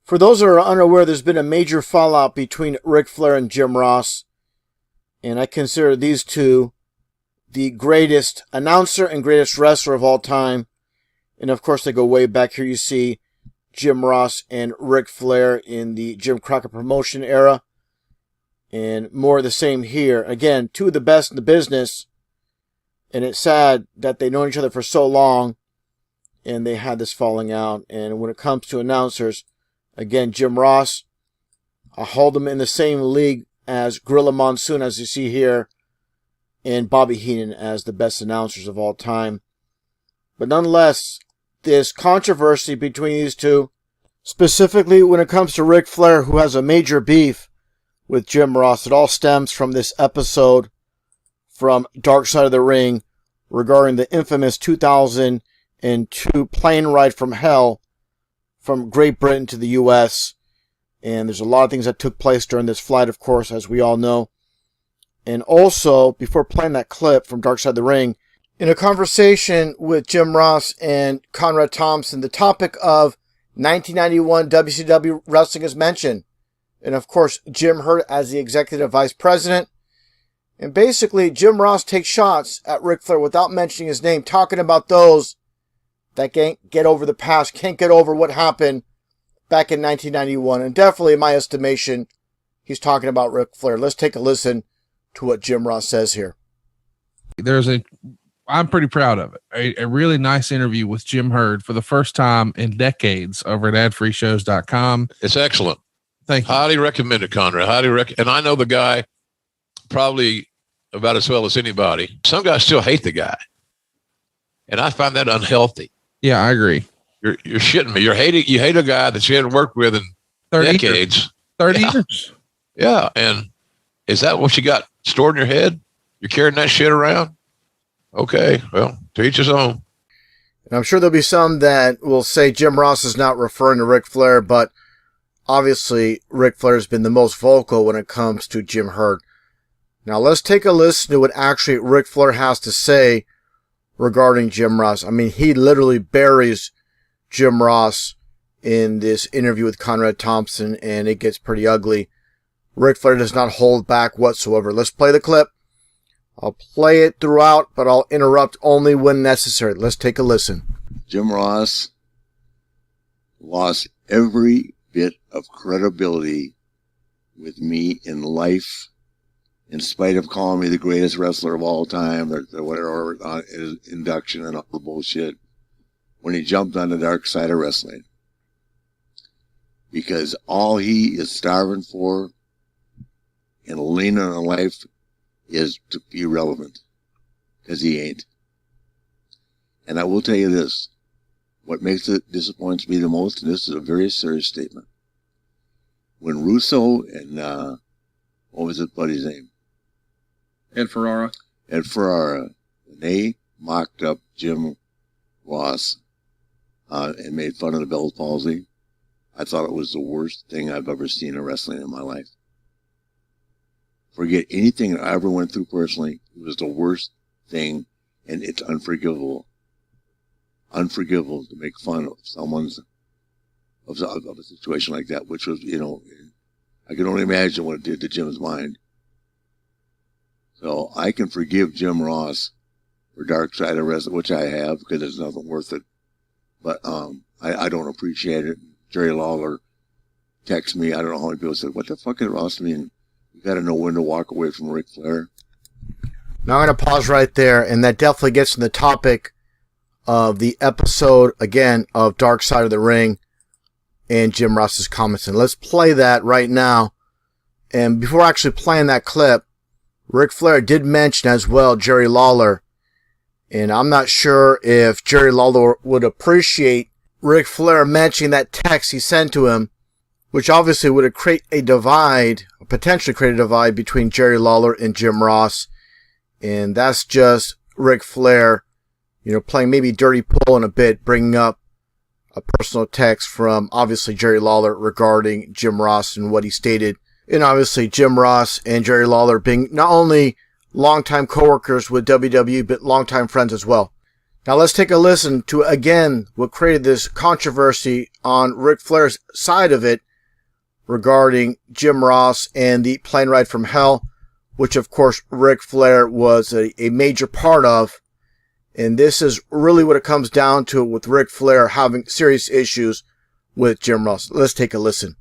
For those that are unaware, there's been a major fallout between Ric Flair and Jim Ross. And I consider these two the greatest announcer and greatest wrestler of all time. And of course, they go way back. Here you see Jim Ross and Ric Flair in the Jim Crocker promotion era. And more of the same here. Again, two of the best in the business. And it's sad that they've known each other for so long. And they had this falling out. And when it comes to announcers, again, Jim Ross, I hold him in the same league as Gorilla Monsoon, as you see here, and Bobby Heenan as the best announcers of all time. But nonetheless, this controversy between these two, specifically when it comes to Ric Flair, who has a major beef with Jim Ross, it all stems from this episode from Dark Side of the Ring regarding the infamous 2002 plane ride from hell from Great Britain to the U.S., and there's a lot of things that took place during this flight, of course, as we all know. And also, before playing that clip from Dark Side of the Ring, in a conversation with Jim Ross and Conrad Thompson, the topic of 1991 WCW wrestling is mentioned. And of course, Jim Herd as the executive vice president. And basically, Jim Ross takes shots at Ric Flair without mentioning his name, talking about those that can't get over the past, can't get over what happened back in 1991. And definitely, in my estimation, he's talking about Ric Flair. Let's take a listen to what Jim Ross says here. I'm pretty proud of it. A really nice interview with Jim Herd for the first time in decades over at adfreeshows.com. It's excellent. Thank you. Highly recommend it, Conrad. And I know the guy probably about as well as anybody. Some guys still hate the guy, and I find that unhealthy. Yeah, I agree. You're shitting me. You hate a guy that you hadn't worked with in 30 decades. Years. 30 years. Yeah. And is that what you got stored in your head? You're carrying that shit around? Okay. Well, to each his own. And I'm sure there'll be some that will say Jim Ross is not referring to Ric Flair, but obviously Ric Flair has been the most vocal when it comes to Jim Herd. Now let's take a listen to what actually Ric Flair has to say regarding Jim Ross. I mean, he literally buries Jim Ross in this interview with Conrad Thompson, and it gets pretty ugly. Ric Flair does not hold back whatsoever. Let's play the clip. I'll play it throughout, but I'll interrupt only when necessary. Let's take a listen. Jim Ross lost every bit of credibility with me in life, in spite of calling me the greatest wrestler of all time, or whatever, his induction and all the bullshit, when he jumped on the dark side of wrestling. Because all he is starving for and leaning on life is to be relevant. Because he ain't. And I will tell you this. What disappoints me the most, and this is a very serious statement. When Russo and, what was his buddy's name? Ed Ferrara. When they mocked up Jim Ross and made fun of the Bell's palsy, I thought it was the worst thing I've ever seen in wrestling in my life. Forget anything that I ever went through personally. It was the worst thing, and it's unforgivable. Unforgivable to make fun of of a situation like that, which was, I can only imagine what it did to Jim's mind. So I can forgive Jim Ross for Dark Side of Wrestling, which I have, because there's nothing worth it. But I don't appreciate it. Jerry Lawler texted me. I don't know how many people said, "What the fuck did Ross mean? You got to know when to walk away from Ric Flair." Now I'm going to pause right there, and that definitely gets to the topic of the episode, again, of Dark Side of the Ring and Jim Ross's comments. And let's play that right now. And before actually playing that clip, Ric Flair did mention as well Jerry Lawler. And I'm not sure if Jerry Lawler would appreciate Ric Flair mentioning that text he sent to him, which obviously would have potentially create a divide between Jerry Lawler and Jim Ross. And that's just Ric Flair, playing maybe dirty pool in a bit, bringing up a personal text from obviously Jerry Lawler regarding Jim Ross and what he stated. And obviously Jim Ross and Jerry Lawler being not only longtime co-workers with WWE, but longtime friends as well. Now let's take a listen to, again, what created this controversy on Ric Flair's side of it regarding Jim Ross and the plane ride from hell, which of course Ric Flair was a major part of. And this is really what it comes down to with Ric Flair having serious issues with Jim Ross. Let's take a listen.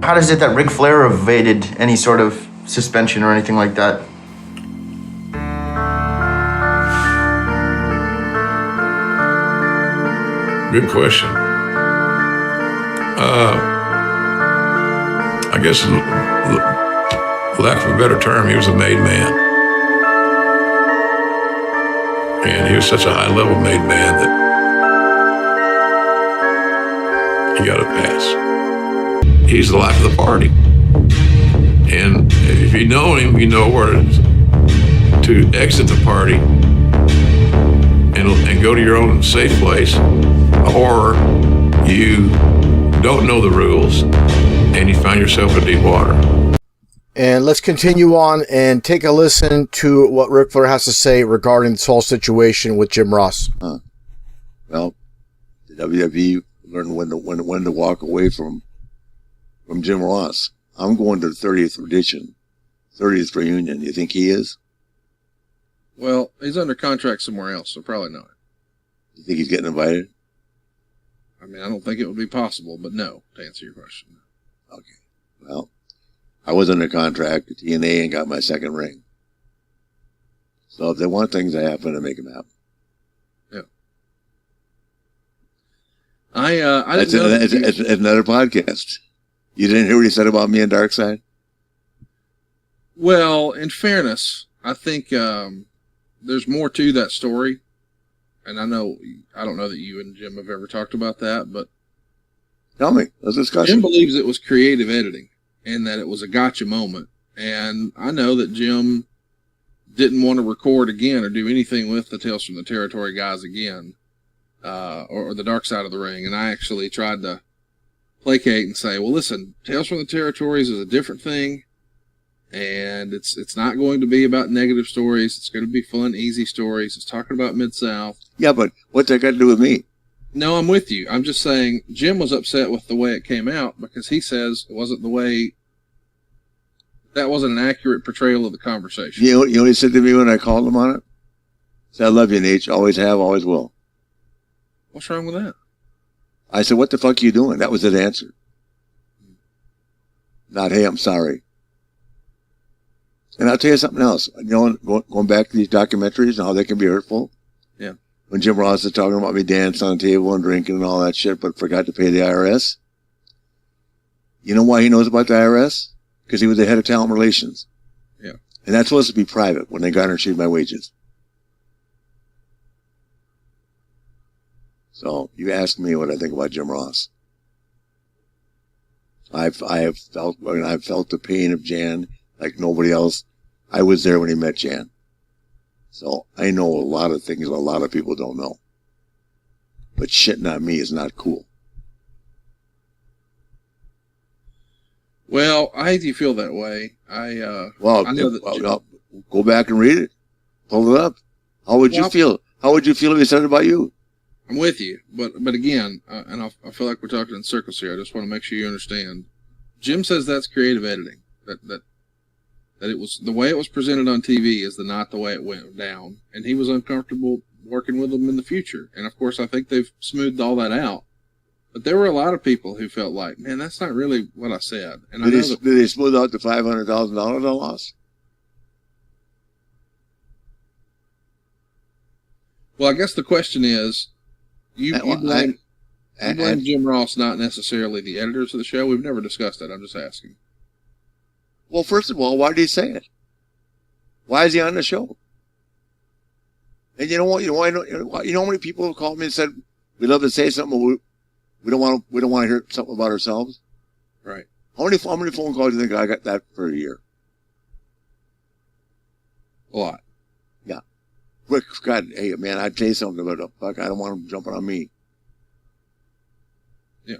How does it that Ric Flair evaded any sort of suspension or anything like that? Good question. I guess, for lack of a better term, he was a made man. And he was such a high-level made man that he got a pass. He's the life of the party. And if you know him, you know where to exit the party and go to your own safe place, or you don't know the rules and you find yourself in deep water. And let's continue on and take a listen to what Ric Flair has to say regarding this whole situation with Jim Ross. Well, the WWE learned when to walk away from Jim Ross. I'm going to the 30th edition, 30th reunion. You think he is? Well, he's under contract somewhere else, so probably not. You think he's getting invited? I mean, I don't think it would be possible, but no, to answer your question. Okay. Well, I was under contract at TNA and got my second ring. So if they want things to happen, I make them happen. Yeah. I didn't know it's another podcast. You didn't hear what he said about me and Darkseid? Well, in fairness, I think there's more to that story. And I don't know that you and Jim have ever talked about that, but Tell me. Let's discuss Jim it. believes it was creative editing and that it was a gotcha moment. And I know that Jim didn't want to record again or do anything with the Tales from the Territory guys again, or the Dark Side of the Ring. And I actually tried to placate and say, well, listen, Tales from the Territories is a different thing. And it's not going to be about negative stories. It's going to be fun, easy stories. It's talking about Mid-South. Yeah, but what's that got to do with me? No, I'm with you. I'm just saying Jim was upset with the way it came out because he says it wasn't the way, that wasn't an accurate portrayal of the conversation. You know what he said to me when I called him on it? He said, I love you, Nate. Always have, always will. What's wrong with that? I said, what the fuck are you doing? That was his answer. Not, hey, I'm sorry. And I'll tell you something else. You know, going back to these documentaries and how they can be hurtful. Yeah. When Jim Ross is talking about me dancing on the table and drinking and all that shit, but forgot to pay the IRS. You know why he knows about the IRS? Because he was the head of talent relations. Yeah. And that's supposed to be private when they garnished my wages. So you ask me what I think about Jim Ross. I have felt the pain of Jan like nobody else. I was there when he met Jan. So I know a lot of things a lot of people don't know. But shitting on me is not cool. Well, I hate you feel that way. I know that go back and read it. Pull it up. How would you feel? How would you feel if he said it about you? I'm with you, but again, and I feel like we're talking in circles here. I just want to make sure you understand. Jim says that's creative editing. That it was the way it was presented on TV is not the way it went down, and he was uncomfortable working with them in the future. And of course, I think they've smoothed all that out. But there were a lot of people who felt like, man, that's not really what I said. And did they smooth out the $500,000 I lost? Well, I guess the question is, you blame Jim Ross, not necessarily the editors of the show. We've never discussed that. I'm just asking. Well, first of all, why did he say it? Why is he on the show? And you know what? You know how many people have called me and said we'd love to say something, but we don't want to hear something about ourselves. Right. How many phone calls do you think I got that for a year? A lot. Yeah. Rick, God, hey man, I'd say something about the fuck. I don't want him jumping on me. Yeah.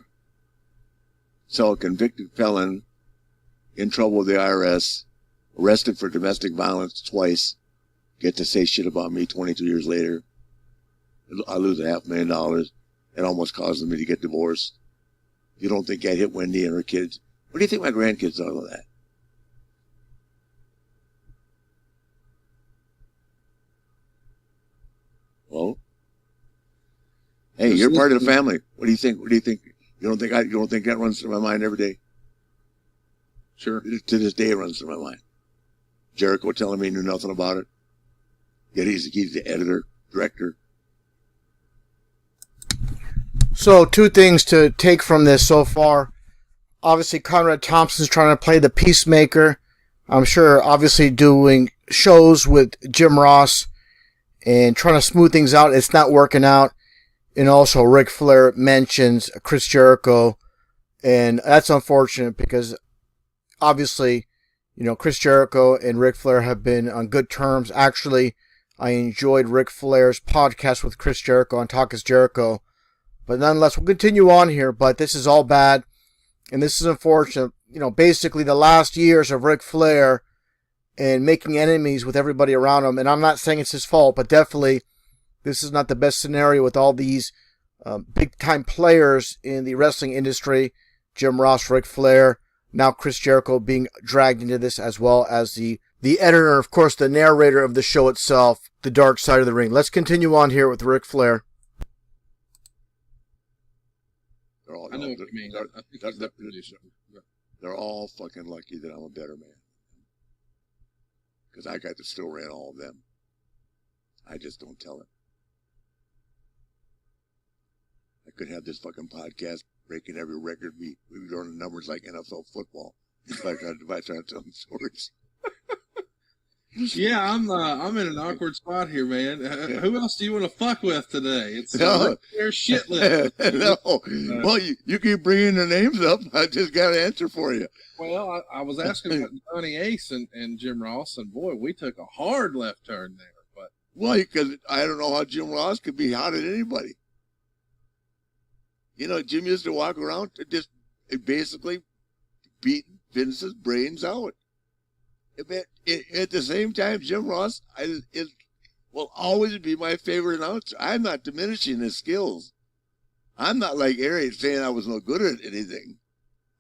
So a convicted felon in trouble with the IRS, arrested for domestic violence twice, get to say shit about me 22 years later. I lose $500,000. It almost caused me to get divorced. You don't think I'd hit Wendy and her kids? What do you think my grandkids thought of that? Well, hey, you're part of the family. What do you think? What do you think? You don't think that runs through my mind every day? Sure. To this day, it runs through my mind. Jericho telling me he knew nothing about it. Yet he's the editor, director. So, two things to take from this so far. Obviously, Conrad Thompson's trying to play the peacemaker. I'm sure, obviously, doing shows with Jim Ross and trying to smooth things out. It's not working out. And also, Ric Flair mentions Chris Jericho. And that's unfortunate because, obviously, you know, Chris Jericho and Ric Flair have been on good terms. Actually, I enjoyed Ric Flair's podcast with Chris Jericho on Talk is Jericho. But nonetheless, we'll continue on here. But this is all bad. And this is unfortunate. You know, basically the last years of Ric Flair and making enemies with everybody around him. And I'm not saying it's his fault, but definitely this is not the best scenario with all these big-time players in the wrestling industry. Jim Ross, Ric Flair, now Chris Jericho being dragged into this, as well as the editor, of course, the narrator of the show itself, The Dark Side of the Ring. Let's continue on here with Ric Flair. I know what you mean. I think he's the producer. They're all fucking lucky that I'm a better man. Because I got the story on all of them. I just don't tell it. I could have this fucking podcast breaking every record. We were doing the numbers like NFL football. If I tried to tell them stories. Yeah, I'm in an awkward spot here, man. Who else do you want to fuck with today? It's their shit list. No. Well, you keep bringing the names up. I just got an answer for you. Well, I was asking about Johnny Ace and Jim Ross, and boy, we took a hard left turn there. But well, because I don't know how Jim Ross could be hot at anybody. You know, Jim used to walk around to just basically beat Vince's brains out. At the same time, Jim Ross will always be my favorite announcer. I'm not diminishing his skills. I'm not like Arian saying I was no good at anything.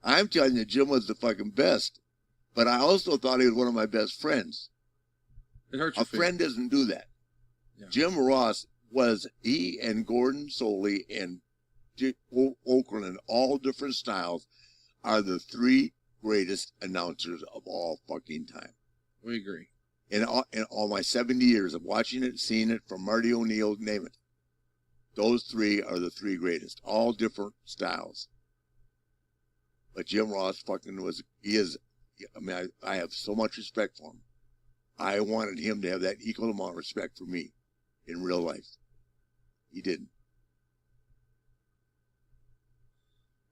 I'm telling you, Jim was the fucking best. But I also thought he was one of my best friends. It hurts. A friend doesn't do that. Yeah. Jim Ross he and Gordon Soley and Oakland in all different styles are the three greatest announcers of all fucking time. We agree. In all my 70 years of watching it, seeing it, from Marty O'Neill, name it. Those three are the three greatest. All different styles. But Jim Ross I have so much respect for him. I wanted him to have that equal amount of respect for me in real life. He didn't.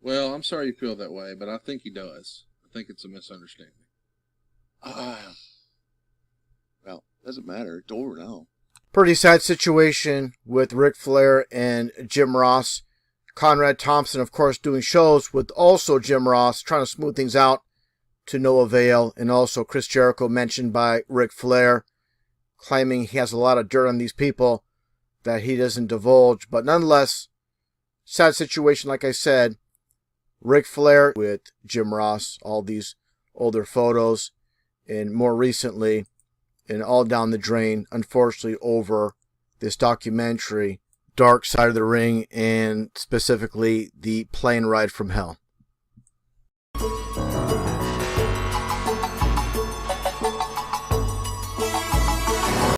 Well, I'm sorry you feel that way, but I think he does. I think it's a misunderstanding. Well, doesn't matter. It's over now. Pretty sad situation with Ric Flair and Jim Ross. Conrad Thompson, of course, doing shows with also Jim Ross, trying to smooth things out to no avail. And also Chris Jericho, mentioned by Ric Flair, claiming he has a lot of dirt on these people that he doesn't divulge. But nonetheless, sad situation, like I said. Ric Flair with Jim Ross, all these older photos, and more recently, and all down the drain, unfortunately, over this documentary, Dark Side of the Ring, and specifically the plane ride from hell.